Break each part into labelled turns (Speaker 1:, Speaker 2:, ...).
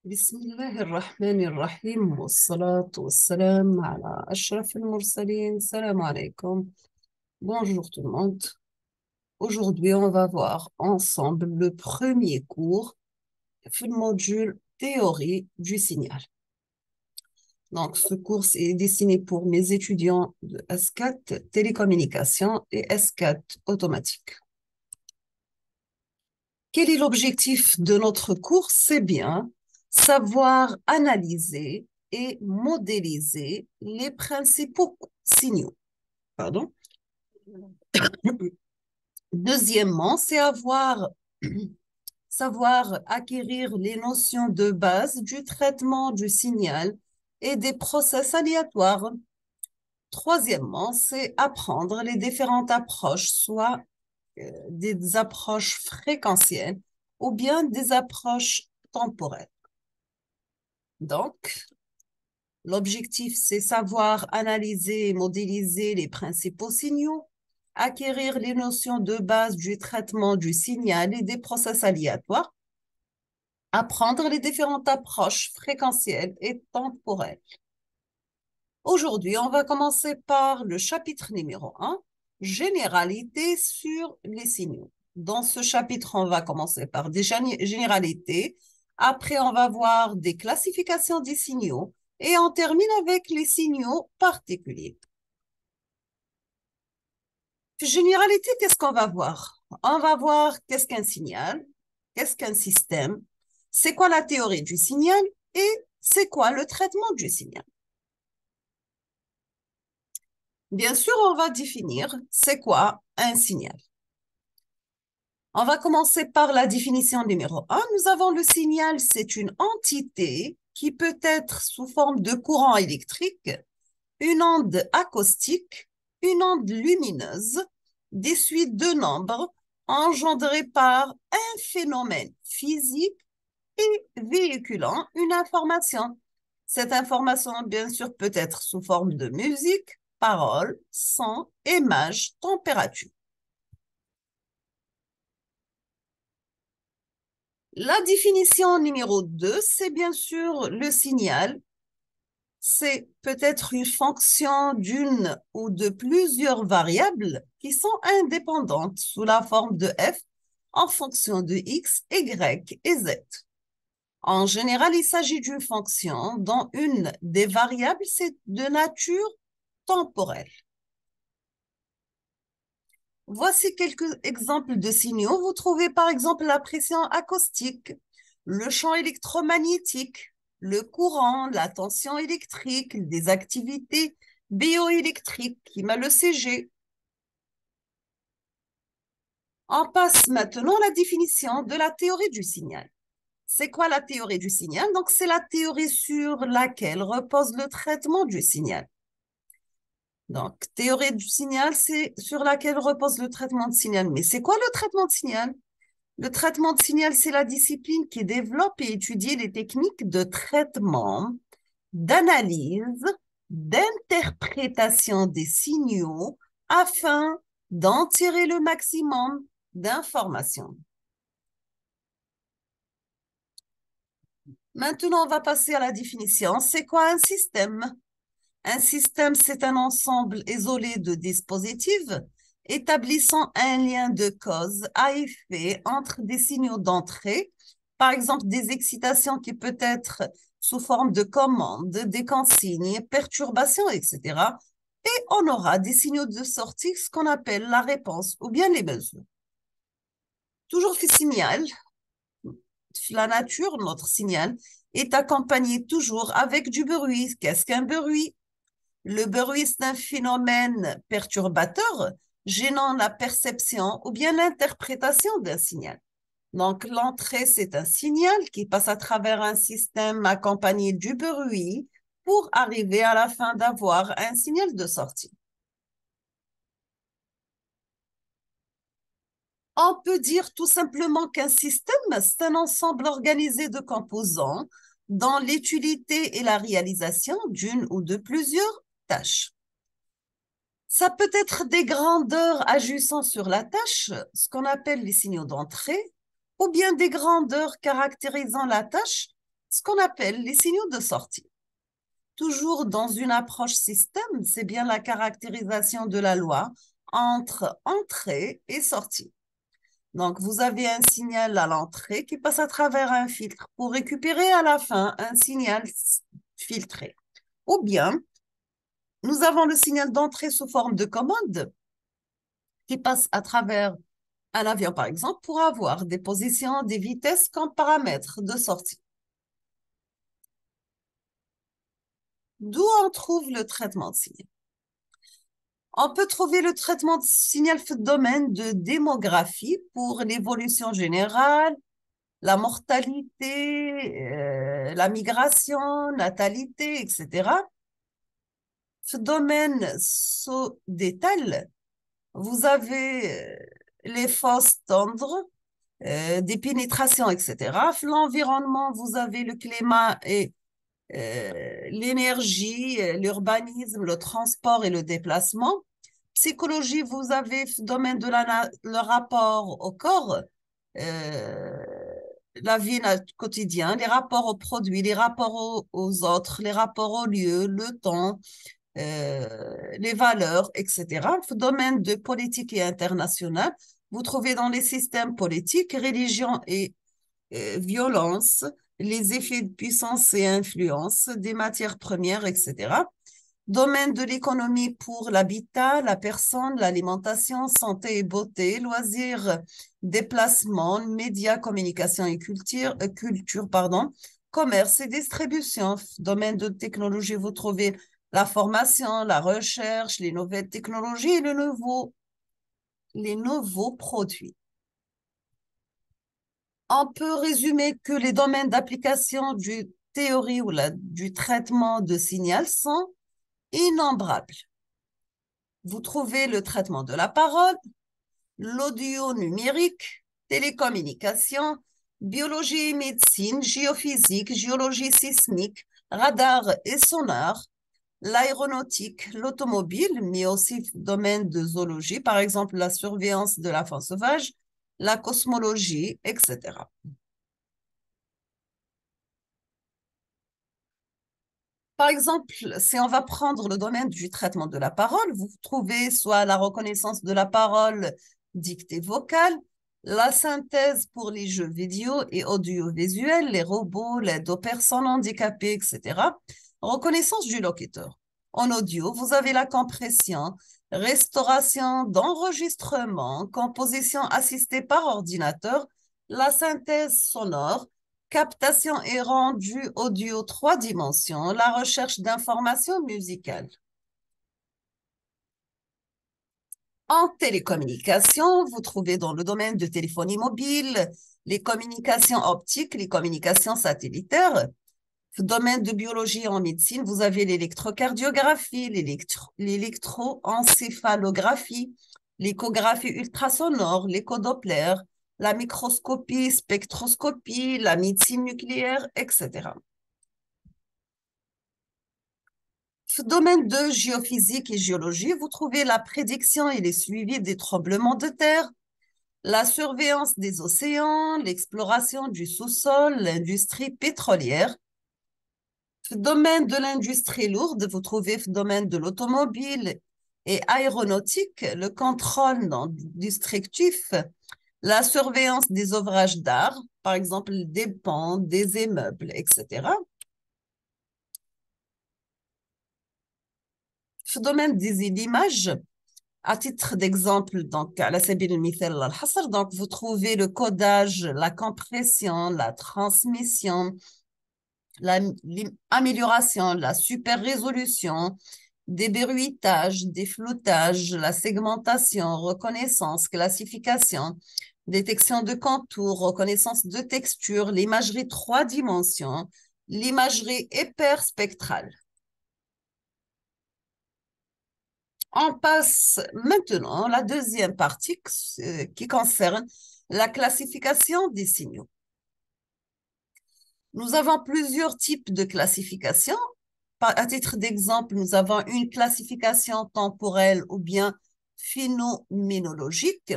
Speaker 1: بسم الله الرحمن الرحيم والصلاة والسلام على أشرف المرسلين. Salam alaikum. Bonjour tout le monde. Aujourd'hui, on va voir ensemble le premier cours du module théorie du signal. Donc, ce cours est destiné pour mes étudiants de S4 télécommunications et S4 automatique. Quel est l'objectif de notre cours? C'est bien savoir analyser et modéliser les principaux signaux. Pardon. Deuxièmement, c'est savoir acquérir les notions de base du traitement du signal et des process aléatoires. Troisièmement, c'est apprendre les différentes approches, soit des approches fréquentielles ou bien des approches temporelles. Donc, l'objectif, c'est savoir analyser et modéliser les principaux signaux, acquérir les notions de base du traitement du signal et des process aléatoires, apprendre les différentes approches fréquentielles et temporelles. Aujourd'hui, on va commencer par le chapitre numéro 1, généralité sur les signaux. Dans ce chapitre, on va commencer par des généralités. Après, on va voir des classifications des signaux et on termine avec les signaux particuliers. Généralité, qu'est-ce qu'on va voir? On va voir qu'est-ce qu'un signal, qu'est-ce qu'un système, c'est quoi la théorie du signal et c'est quoi le traitement du signal. Bien sûr, on va définir c'est quoi un signal. On va commencer par la définition numéro 1. Nous avons le signal, c'est une entité qui peut être sous forme de courant électrique, une onde acoustique, une onde lumineuse, des suites de nombres engendrées par un phénomène physique et véhiculant une information. Cette information, bien sûr, peut être sous forme de musique, paroles, son, images, température. La définition numéro 2, c'est bien sûr le signal. C'est peut-être une fonction d'une ou de plusieurs variables qui sont indépendantes sous la forme de f en fonction de x, y et z. En général, il s'agit d'une fonction dont une des variables, c'est de nature temporelle. Voici quelques exemples de signaux. Vous trouvez par exemple la pression acoustique, le champ électromagnétique, le courant, la tension électrique, des activités bioélectriques, qui m'a le CG. On passe maintenant à la définition de la théorie du signal. C'est quoi la théorie du signal? Donc, c'est la théorie sur laquelle repose le traitement du signal. Donc, théorie du signal, c'est sur laquelle repose le traitement de signal. Mais c'est quoi le traitement de signal? Le traitement de signal, c'est la discipline qui développe et étudie les techniques de traitement, d'analyse, d'interprétation des signaux afin d'en tirer le maximum d'informations. Maintenant, on va passer à la définition. C'est quoi un système? Un système, c'est un ensemble isolé de dispositifs établissant un lien de cause à effet entre des signaux d'entrée, par exemple des excitations qui peuvent être sous forme de commandes, des consignes, perturbations, etc. Et on aura des signaux de sortie, ce qu'on appelle la réponse ou bien les besoins. Toujours fait signal, la nature, notre signal, est accompagné toujours avec du bruit. Qu'est-ce qu'un bruit? Le bruit, c'est un phénomène perturbateur gênant la perception ou bien l'interprétation d'un signal. Donc, l'entrée, c'est un signal qui passe à travers un système accompagné du bruit pour arriver à la fin d'avoir un signal de sortie. On peut dire tout simplement qu'un système, c'est un ensemble organisé de composants dans l'utilité et la réalisation d'une ou de plusieurs tâches. Ça peut être des grandeurs agissant sur la tâche, ce qu'on appelle les signaux d'entrée, ou bien des grandeurs caractérisant la tâche, ce qu'on appelle les signaux de sortie. Toujours dans une approche système, c'est bien la caractérisation de la loi entre entrée et sortie. Donc, vous avez un signal à l'entrée qui passe à travers un filtre pour récupérer à la fin un signal filtré. Ou bien, nous avons le signal d'entrée sous forme de commande qui passe à travers un avion, par exemple, pour avoir des positions, des vitesses comme paramètres de sortie. D'où on trouve le traitement de signal. On peut trouver le traitement de signal dans le domaine de démographie pour l'évolution générale, la mortalité, la migration, natalité, etc. Ce domaine sous-détail, vous avez les fosses tendres, des pénétrations, etc. L'environnement, vous avez le climat et l'énergie, l'urbanisme, le transport et le déplacement. Psychologie, vous avez le domaine de le rapport au corps, euh, la vie quotidienne, les rapports aux produits, les rapports aux autres, les rapports aux lieux, le temps, les valeurs, etc. Le domaine de politique et international, vous trouvez dans les systèmes politiques, religion et violence, les effets de puissance et influence des matières premières, etc. Domaine de l'économie pour l'habitat, la personne, l'alimentation, santé et beauté, loisirs, déplacement, médias, communication et culture, pardon, commerce et distribution. Domaine de technologie, vous trouvez la formation, la recherche, les nouvelles technologies et les nouveaux produits. On peut résumer que les domaines d'application du théorie ou du traitement de signal sont innombrables. Vous trouvez le traitement de la parole, l'audio numérique, télécommunication, biologie et médecine, géophysique, géologie sismique, radar et sonar, l'aéronautique, l'automobile, mais aussi le domaine de zoologie, par exemple la surveillance de la faune sauvage, la cosmologie, etc. Par exemple, si on va prendre le domaine du traitement de la parole, vous trouvez soit la reconnaissance de la parole dictée vocale, la synthèse pour les jeux vidéo et audiovisuels, les robots, l'aide aux personnes handicapées, etc. Reconnaissance du locuteur. En audio, vous avez la compression, restauration d'enregistrement, composition assistée par ordinateur, la synthèse sonore, captation et rendu audio 3 dimensions, la recherche d'informations musicales. En télécommunication, vous trouvez dans le domaine de téléphonie mobile, les communications optiques, les communications satellitaires. Le domaine de biologie en médecine, vous avez l'électrocardiographie, l'électroencéphalographie, l'échographie ultrasonore, l'échodoppler, la microscopie, spectroscopie, la médecine nucléaire, etc. Ce domaine de géophysique et géologie, vous trouvez la prédiction et les suivis des tremblements de terre, la surveillance des océans, l'exploration du sous-sol, l'industrie pétrolière. Le domaine de l'industrie lourde, vous trouvez le domaine de l'automobile et aéronautique, le contrôle destructif, la surveillance des ouvrages d'art, par exemple des ponts, des immeubles, etc. Le domaine des images, à titre d'exemple, donc, à la سبيل المثال الحصر, donc, vous trouvez le codage, la compression, la transmission, l'amélioration, la super résolution, des bruitages, des floutages, la segmentation, reconnaissance, classification, détection de contours, reconnaissance de texture, l'imagerie 3 dimensions, l'imagerie hyperspectrale. On passe maintenant à la deuxième partie qui concerne la classification des signaux. Nous avons plusieurs types de classification. À titre d'exemple, nous avons une classification temporelle ou bien phénoménologique,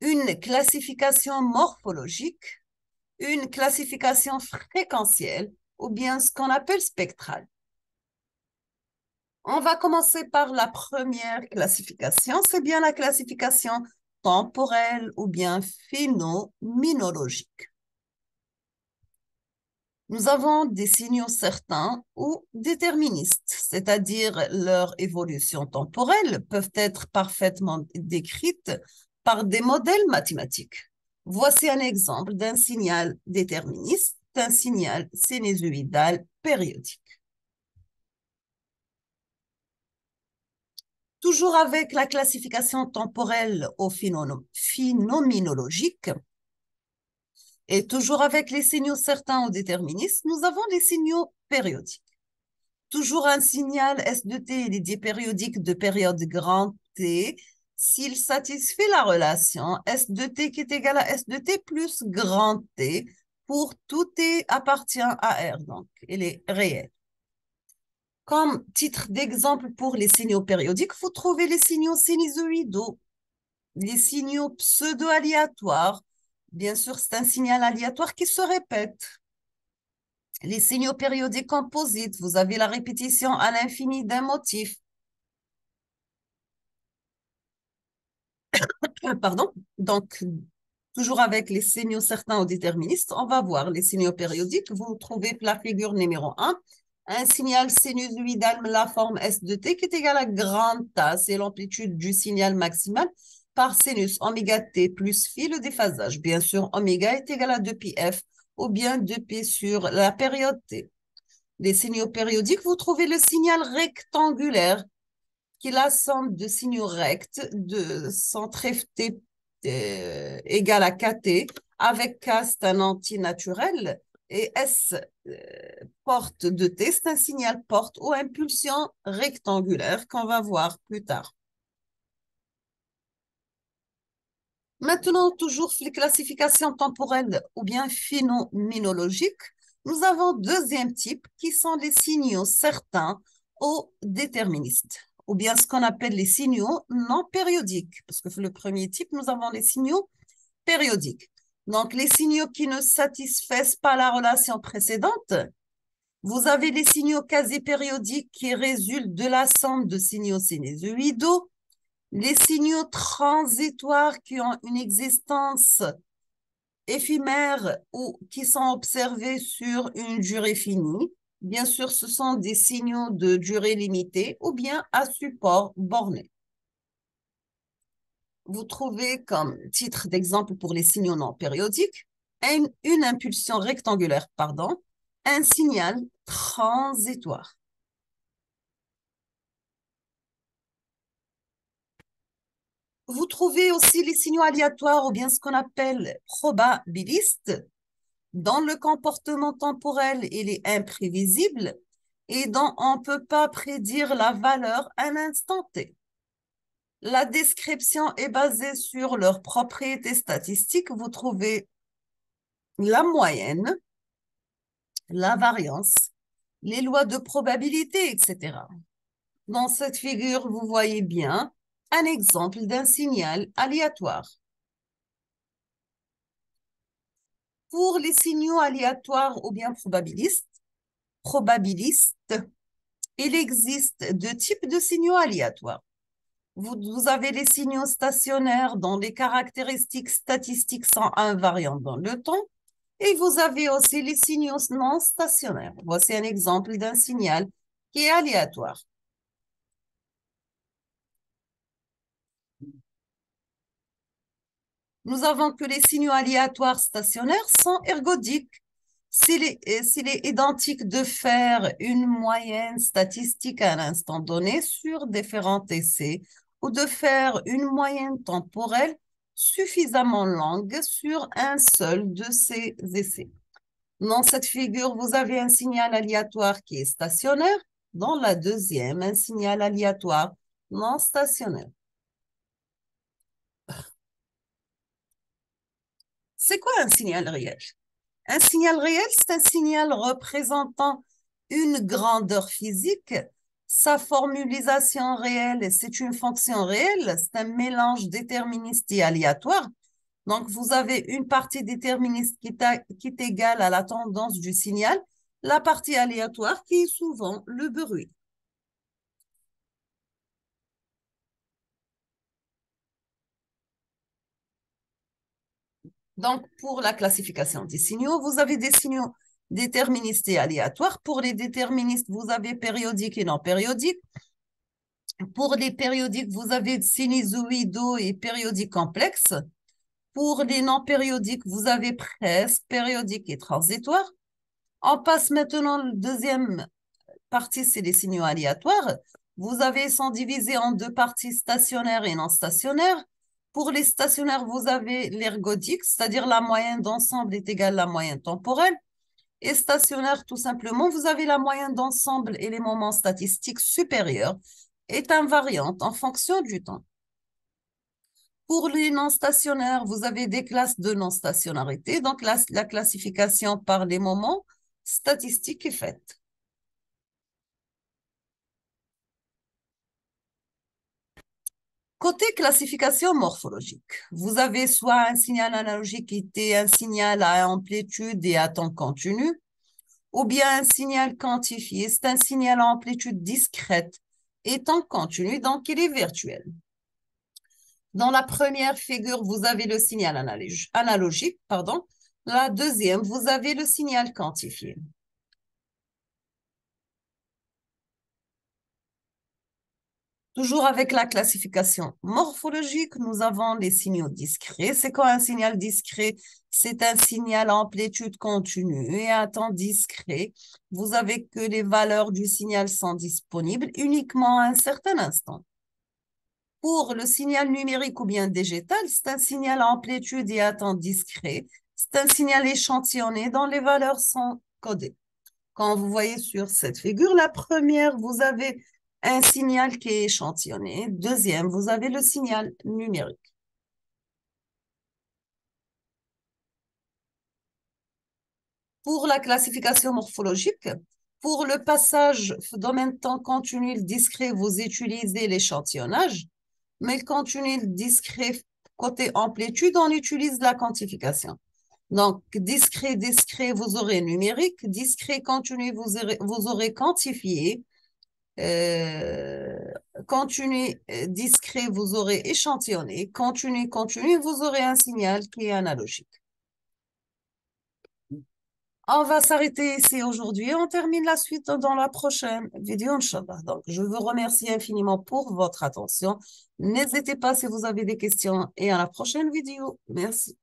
Speaker 1: une classification morphologique, une classification fréquentielle ou bien ce qu'on appelle spectrale. On va commencer par la première classification, c'est bien la classification temporelle ou bien phénoménologique. Nous avons des signaux certains ou déterministes, c'est-à-dire leur évolution temporelle peuvent être parfaitement décrites par des modèles mathématiques. Voici un exemple d'un signal déterministe, un signal sinusoïdal périodique. Toujours avec la classification temporelle au phénoménologique, et toujours avec les signaux certains ou déterministes, nous avons les signaux périodiques. Toujours un signal S de T, il est dit périodique de période grand T, s'il satisfait la relation S de T qui est égale à S de T plus grand T pour tout T appartient à R, donc il est réel. Comme titre d'exemple pour les signaux périodiques, vous trouvez les signaux sinusoïdaux, les signaux pseudo-aléatoires. Bien sûr, c'est un signal aléatoire qui se répète. Les signaux périodiques composites, vous avez la répétition à l'infini d'un motif. Pardon. Donc, toujours avec les signaux certains ou déterministes, on va voir les signaux périodiques. Vous trouvez la figure numéro 1. Un signal sinusoïdal, la forme S de T qui est égale à grand A, c'est l'amplitude du signal maximal par sinus oméga T plus phi, le déphasage. Bien sûr, oméga est égal à 2πf ou bien 2π sur la période T. Les signaux périodiques, vous trouvez le signal rectangulaire qui est la somme de signaux rects de centre Ft égale à kT, avec K, c'est un antinaturel, et S porte de T, c'est un signal porte ou impulsion rectangulaire qu'on va voir plus tard. Maintenant, toujours les classifications temporelles ou bien phénoménologiques, nous avons deuxième type qui sont les signaux certains ou déterministes, ou bien ce qu'on appelle les signaux non périodiques, parce que le premier type, nous avons les signaux périodiques. Donc, les signaux qui ne satisfaisent pas la relation précédente, vous avez les signaux quasi-périodiques qui résultent de la somme de signaux sinusoïdaux, les signaux transitoires qui ont une existence éphémère ou qui sont observés sur une durée finie. Bien sûr, ce sont des signaux de durée limitée ou bien à support borné. Vous trouvez comme titre d'exemple pour les signaux non périodiques une impulsion rectangulaire, pardon, un signal transitoire. Vous trouvez aussi les signaux aléatoires ou bien ce qu'on appelle probabilistes, dont le comportement temporel il est imprévisible et dont on ne peut pas prédire la valeur à un instant T. La description est basée sur leurs propriétés statistiques. Vous trouvez la moyenne, la variance, les lois de probabilité, etc. Dans cette figure, vous voyez bien un exemple d'un signal aléatoire. Pour les signaux aléatoires ou bien probabilistes, il existe deux types de signaux aléatoires. Vous avez les signaux stationnaires dont les caractéristiques statistiques sont invariantes dans le temps et vous avez aussi les signaux non stationnaires. Voici un exemple d'un signal qui est aléatoire. Nous avons que les signaux aléatoires stationnaires sont ergodiques. S'il est identique de faire une moyenne statistique à un instant donné sur différents essais ou de faire une moyenne temporelle suffisamment longue sur un seul de ces essais. Dans cette figure, vous avez un signal aléatoire qui est stationnaire. Dans la deuxième, un signal aléatoire non stationnaire. C'est quoi un signal réel? Un signal réel, c'est un signal représentant une grandeur physique. Sa formulisation réelle, c'est une fonction réelle, c'est un mélange déterministe et aléatoire. Donc, vous avez une partie déterministe qui est égale à la tendance du signal, la partie aléatoire qui est souvent le bruit. Donc, pour la classification des signaux, vous avez des signaux déterministes et aléatoires. Pour les déterministes, vous avez périodiques et non périodiques. Pour les périodiques, vous avez sinusoïdaux et périodiques complexes. Pour les non périodiques, vous avez presque périodiques et transitoires. On passe maintenant à la deuxième partie, c'est les signaux aléatoires. Vous avez, ils sont divisés en deux parties stationnaires et non stationnaires. Pour les stationnaires, vous avez l'ergodique, c'est-à-dire la moyenne d'ensemble est égale à la moyenne temporelle. Et stationnaire, tout simplement, vous avez la moyenne d'ensemble et les moments statistiques supérieurs est invariante en fonction du temps. Pour les non stationnaires, vous avez des classes de non-stationnarité, donc la classification par les moments statistiques est faite. Côté classification morphologique, vous avez soit un signal analogique qui était un signal à amplitude et à temps continu, ou bien un signal quantifié, c'est un signal à amplitude discrète et temps continu, donc il est virtuel. Dans la première figure, vous avez le signal analogique, pardon. La deuxième, vous avez le signal quantifié. Toujours avec la classification morphologique, nous avons les signaux discrets. C'est quoi un signal discret? C'est un signal à amplitude continue et à temps discret. Vous avez que les valeurs du signal sont disponibles uniquement à un certain instant. Pour le signal numérique ou bien digital, c'est un signal à amplitude et à temps discret. C'est un signal échantillonné dont les valeurs sont codées. Quand vous voyez sur cette figure, la première, vous avez un signal qui est échantillonné. Deuxième, vous avez le signal numérique. Pour la classification morphologique, pour le passage domaine temps continu discret, vous utilisez l'échantillonnage, mais le continu discret côté amplitude, on utilise la quantification. Donc, discret, discret, vous aurez numérique. Discret, continu, vous aurez quantifié. Euh, Continu, discret, vous aurez échantillonné. Continu, continu, vous aurez un signal qui est analogique. On va s'arrêter ici aujourd'hui. On termine la suite dans la prochaine vidéo, Inch'Allah. Donc, je vous remercie infiniment pour votre attention. N'hésitez pas si vous avez des questions et à la prochaine vidéo. Merci.